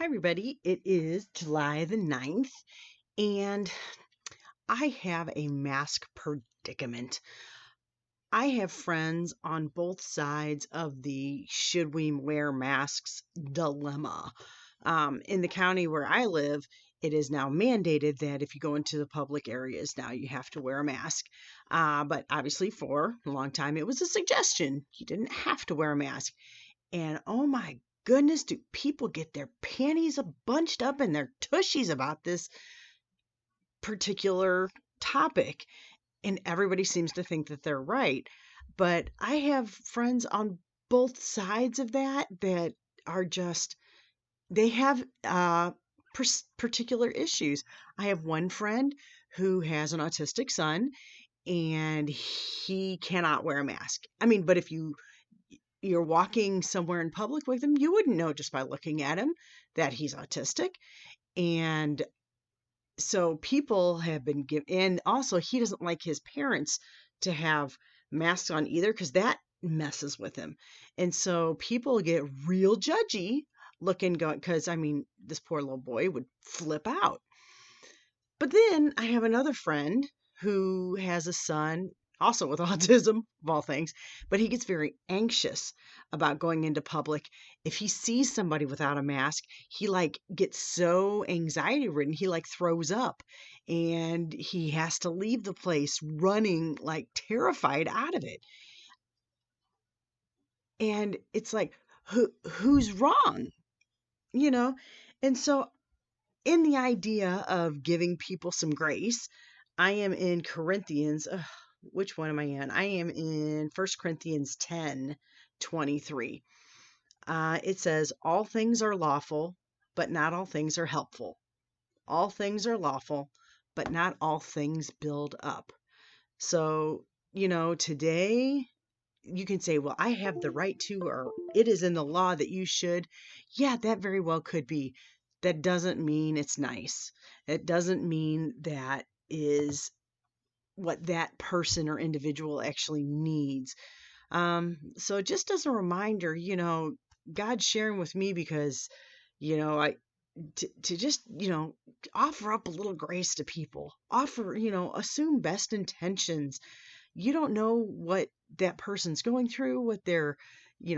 Hi, everybody. It is July the 9th, and I have a mask predicament. I have friends on both sides of the should we wear masks dilemma. In the county where I live, it is now mandated that if you go into the public areas now, you have to wear a mask. But obviously, for a long time, it was a suggestion. You didn't have to wear a mask. And oh my goodness, do people get their panties bunched up in their tushies about this particular topic? And everybody seems to think that they're right. But I have friends on both sides of that are just, they have particular issues. I have one friend who has an autistic son and he cannot wear a mask. I mean, but if you're walking somewhere in public with him, you wouldn't know just by looking at him that he's autistic. And so people have been given, and also he doesn't like his parents to have masks on either because that messes with him. And so people get real judgy looking, going, because I mean, this poor little boy would flip out. But then I have another friend who has a son also with autism, of all things, but he gets very anxious about going into public. If he sees somebody without a mask, he like gets so anxiety ridden, he like throws up and he has to leave the place running like terrified out of it. And it's like, who's wrong? You know? And so in the idea of giving people some grace, I am in Corinthians. Which one am I in? I am in First Corinthians 10:23. It says, all things are lawful, but not all things are helpful. All things are lawful, but not all things build up. So, today you can say, well, I have the right to, or it is in the law that you should. Yeah, that very well could be. That doesn't mean it's nice. It doesn't mean that is what that person or individual actually needs. So just as a reminder, God's sharing with me because, I to just, offer up a little grace to people, offer, assume best intentions. You don't know what that person's going through, what their,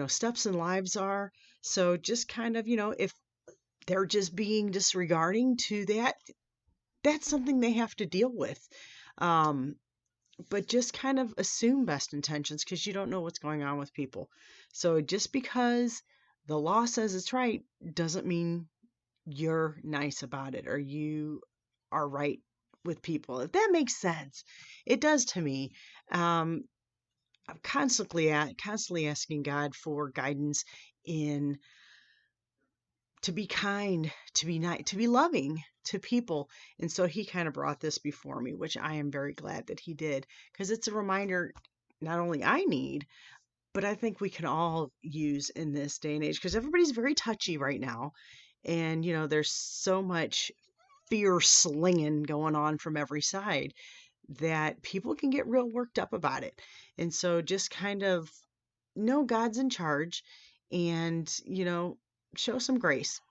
steps in lives are. So just kind of, if they're just being disregarding to that, that's something they have to deal with. Um, but just kind of assume best intentions because you don't know what's going on with people. So just because the law says it's right doesn't mean you're nice about it or you are right with people. If that makes sense, it does to me. Um, I'm constantly asking God for guidance in to be kind, to be nice, to be loving to people. And so he kind of brought this before me, which I am very glad that he did, because it's a reminder not only I need, but I think we can all use in this day and age, because everybody's very touchy right now. And, there's so much fear slinging going on from every side that people can get real worked up about it. And so just kind of know God's in charge and, show some grace.